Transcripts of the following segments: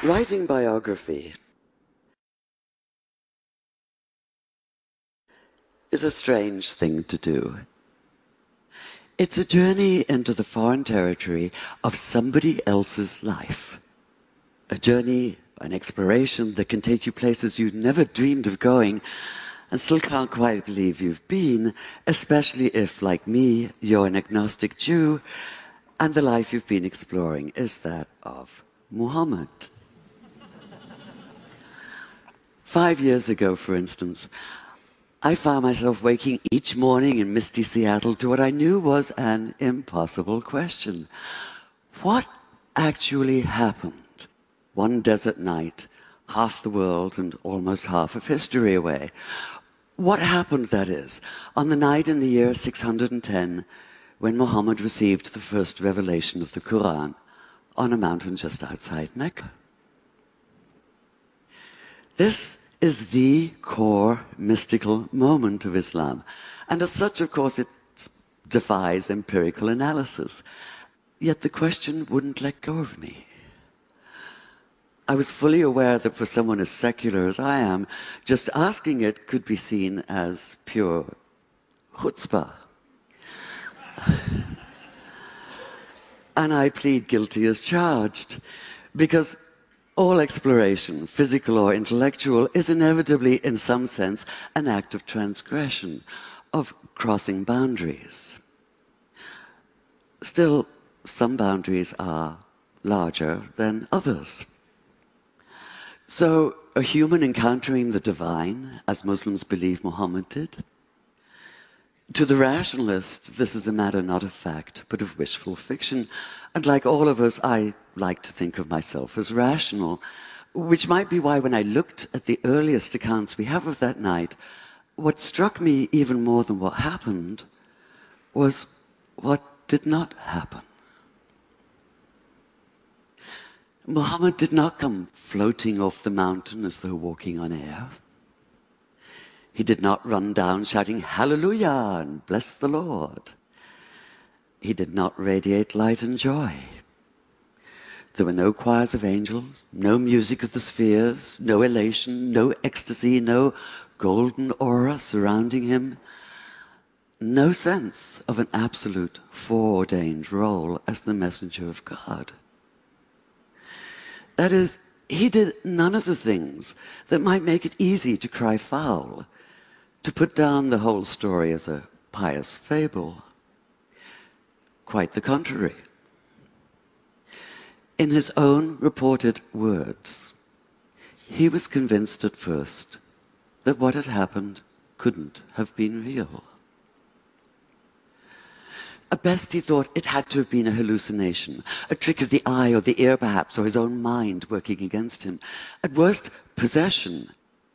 Writing biography is a strange thing to do. It's a journey into the foreign territory of somebody else's life. A journey, an exploration that can take you places you never dreamed of going and still can't quite believe you've been, especially if, like me, you're an agnostic Jew and the life you've been exploring is that of Muhammad. 5 years ago, for instance, I found myself waking each morning in misty Seattle to what I knew was an impossible question. What actually happened one desert night, half the world and almost half of history away? What happened, that is, on the night in the year 610 when Muhammad received the first revelation of the Quran on a mountain just outside Mecca? This is the core mystical moment of Islam. And as such, of course, it defies empirical analysis. Yet the question wouldn't let go of me. I was fully aware that for someone as secular as I am, just asking it could be seen as pure chutzpah. And I plead guilty as charged, because all exploration, physical or intellectual, is inevitably, in some sense, an act of transgression, of crossing boundaries. Still, some boundaries are larger than others. So, a human encountering the divine, as Muslims believe Muhammad did? To the rationalist, this is a matter not of fact, but of wishful fiction. And like all of us, I like to think of myself as rational, which might be why when I looked at the earliest accounts we have of that night, what struck me even more than what happened was what did not happen. Muhammad did not come floating off the mountain as though walking on air. He did not run down shouting, "Hallelujah," and "Bless the Lord." He did not radiate light and joy. There were no choirs of angels, no music of the spheres, no elation, no ecstasy, no golden aura surrounding him, no sense of an absolute foreordained role as the messenger of God. That is, he did none of the things that might make it easy to cry foul, to put down the whole story as a pious fable. Quite the contrary. In his own reported words, he was convinced at first that what had happened couldn't have been real. At best, he thought it had to have been a hallucination, a trick of the eye or the ear perhaps, or his own mind working against him. At worst, possession,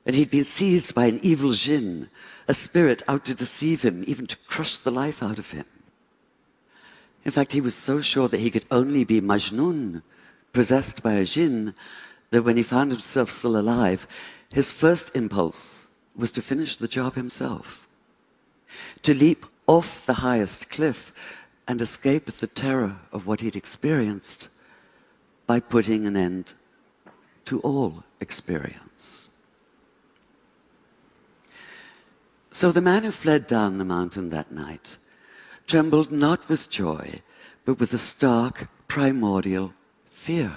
and he'd been seized by an evil jinn, a spirit out to deceive him, even to crush the life out of him. In fact, he was so sure that he could only be Majnun, possessed by a jinn, that when he found himself still alive, his first impulse was to finish the job himself, to leap off the highest cliff and escape the terror of what he'd experienced by putting an end to all experience. So the man who fled down the mountain that night trembled not with joy, but with a stark, primordial fear.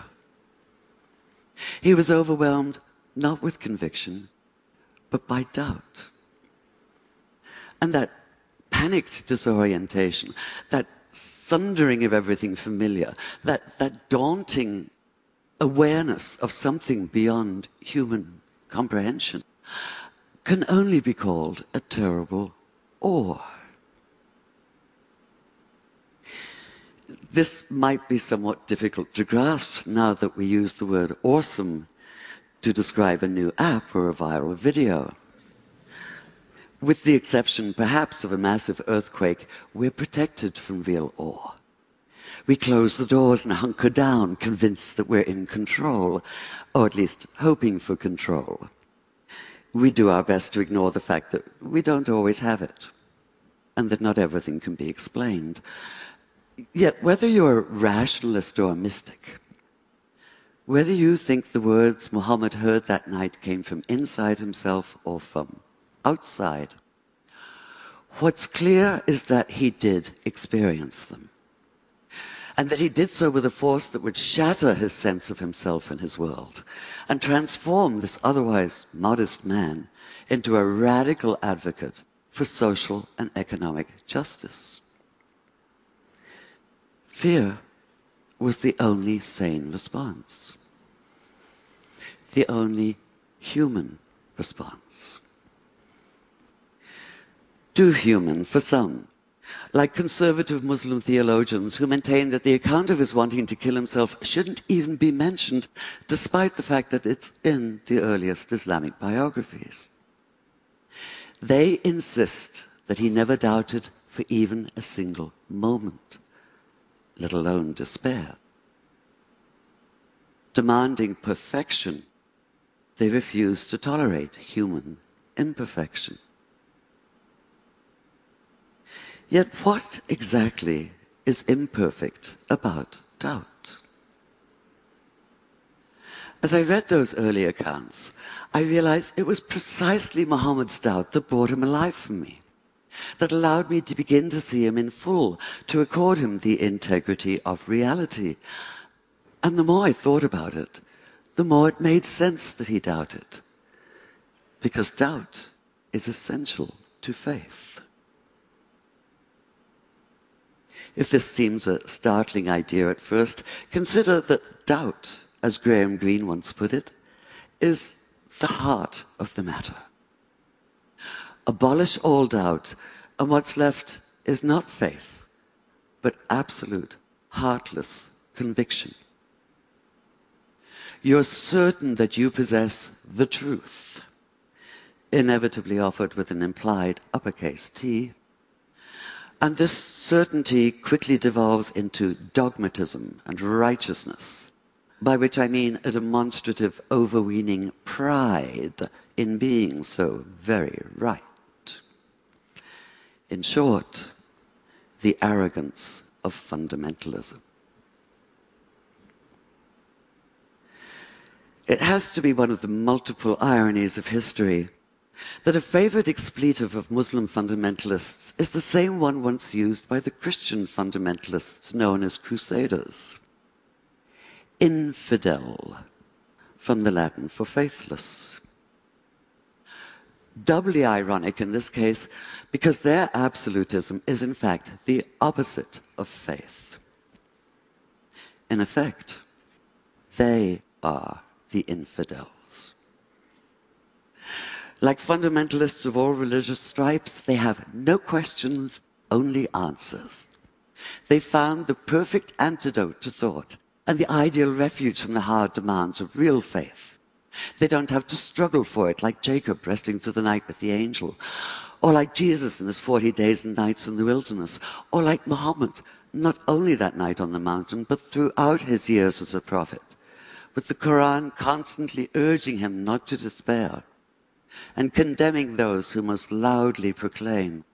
He was overwhelmed not with conviction, but by doubt. And that panicked disorientation, that sundering of everything familiar, that daunting awareness of something beyond human comprehension, can only be called a terrible awe. This might be somewhat difficult to grasp now that we use the word awesome to describe a new app or a viral video. With the exception, perhaps, of a massive earthquake, we're protected from real awe. We close the doors and hunker down, convinced that we're in control, or at least hoping for control. We do our best to ignore the fact that we don't always have it, and that not everything can be explained. Yet, whether you're a rationalist or a mystic, Whether you think the words Muhammad heard that night came from inside himself or from outside, what's clear is that he did experience them, and that he did so with a force that would shatter his sense of himself and his world, and transform this otherwise modest man into a radical advocate for social and economic justice. Fear was the only sane response, the only human response. Too human for some, like conservative Muslim theologians who maintain that the account of his wanting to kill himself shouldn't even be mentioned, despite the fact that it's in the earliest Islamic biographies. They insist that he never doubted for even a single moment, let alone despair. Demanding perfection, they refuse to tolerate human imperfection. Yet what exactly is imperfect about doubt? As I read those early accounts, I realized it was precisely Muhammad's doubt that brought him alive for me, that allowed me to begin to see him in full, to accord him the integrity of reality. And the more I thought about it, the more it made sense that he doubted, because doubt is essential to faith. If this seems a startling idea at first, consider that doubt, as Graham Greene once put it, is the heart of the matter. Abolish all doubt, and what's left is not faith, but absolute, heartless conviction. You're certain that you possess the truth, inevitably offered with an implied uppercase T, and this certainty quickly devolves into dogmatism and righteousness, by which I mean a demonstrative overweening pride in being so very right. In short, the arrogance of fundamentalism. It has to be one of the multiple ironies of history that a favorite expletive of Muslim fundamentalists is the same one once used by the Christian fundamentalists known as crusaders. Infidel, from the Latin for faithless. Doubly ironic in this case because their absolutism is in fact the opposite of faith. In effect, they are the infidels. Like fundamentalists of all religious stripes, they have no questions, only answers. They found the perfect antidote to thought and the ideal refuge from the hard demands of real faith. They don't have to struggle for it like Jacob wrestling through the night with the angel, or like Jesus in his 40 days and nights in the wilderness, or like Muhammad, not only that night on the mountain, but throughout his years as a prophet, with the Quran constantly urging him not to despair, and condemning those who most loudly proclaim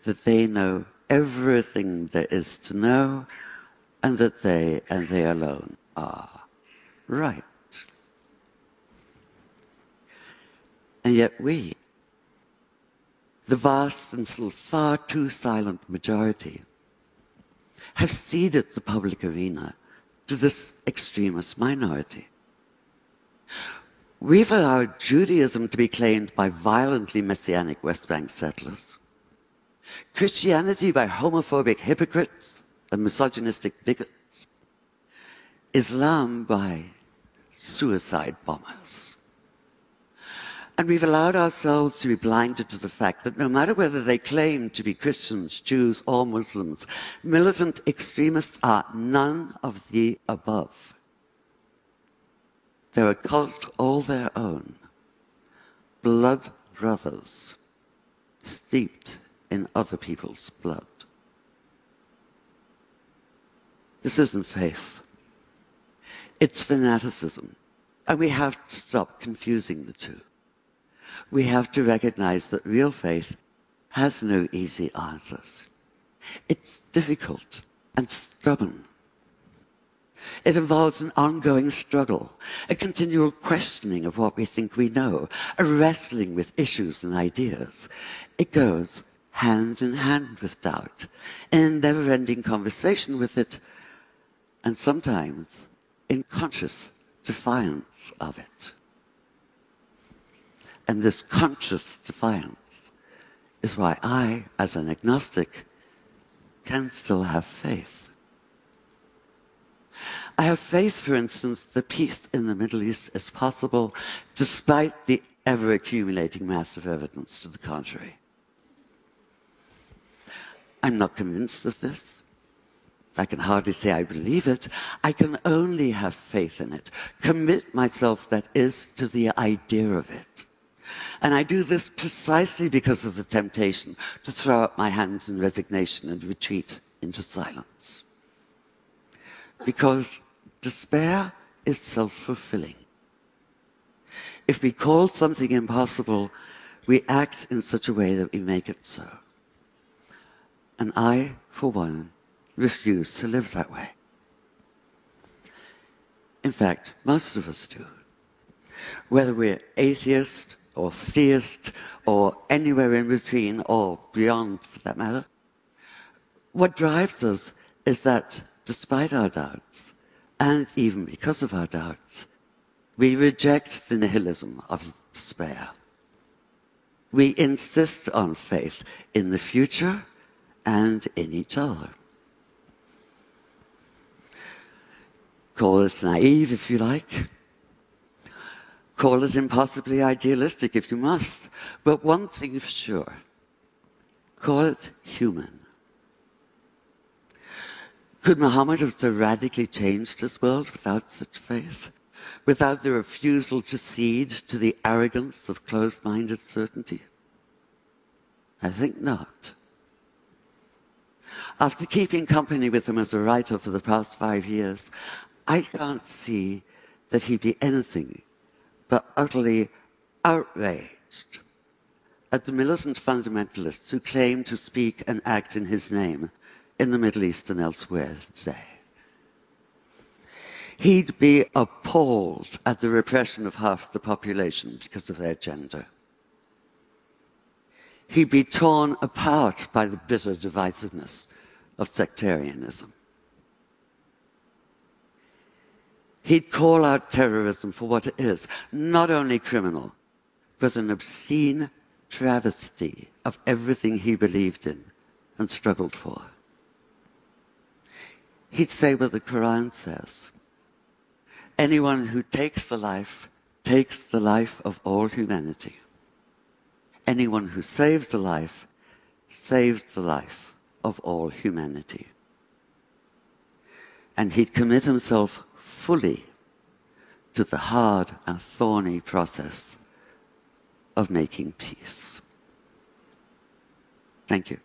that they know everything there is to know, and that they and they alone are right. And yet we, the vast and still far too silent majority, have ceded the public arena to this extremist minority. We've allowed Judaism to be claimed by violently messianic West Bank settlers, Christianity by homophobic hypocrites and misogynistic bigots, Islam by suicide bombers. And we've allowed ourselves to be blinded to the fact that no matter whether they claim to be Christians, Jews, or Muslims, militant extremists are none of the above. They're a cult all their own, blood brothers, steeped in other people's blood. This isn't faith. It's fanaticism. And we have to stop confusing the two. We have to recognize that real faith has no easy answers. It's difficult and stubborn. It involves an ongoing struggle, a continual questioning of what we think we know, a wrestling with issues and ideas. It goes hand in hand with doubt, in a never-ending conversation with it, and sometimes in conscious defiance of it. And this conscious defiance is why I, as an agnostic, can still have faith. I have faith, for instance, that peace in the Middle East is possible despite the ever-accumulating mass of evidence to the contrary. I'm not convinced of this. I can hardly say I believe it. I can only have faith in it, commit myself, that is, to the idea of it. And I do this precisely because of the temptation to throw up my hands in resignation and retreat into silence. Because despair is self-fulfilling. If we call something impossible, we act in such a way that we make it so. And I, for one, refuse to live that way. In fact, most of us do. Whether we're atheist or theist or anywhere in between or beyond for that matter, what drives us is that despite our doubts, and even because of our doubts, we reject the nihilism of despair. We insist on faith in the future and in each other. Call it naive if you like. Call it impossibly idealistic if you must. But one thing for sure, call it human. Could Muhammad have so radically changed his world without such faith? Without the refusal to cede to the arrogance of closed-minded certainty? I think not. After keeping company with him as a writer for the past 5 years, I can't see that he'd be anything but utterly outraged at the militant fundamentalists who claim to speak and act in his name in the Middle East and elsewhere today. He'd be appalled at the repression of half the population because of their gender. He'd be torn apart by the bitter divisiveness of sectarianism. He'd call out terrorism for what it is, not only criminal, but an obscene travesty of everything he believed in and struggled for. He'd say what the Quran says: anyone who takes the life of all humanity. Anyone who saves the life saves the life of all humanity. And he'd commit himself fully to the hard and thorny process of making peace. Thank you.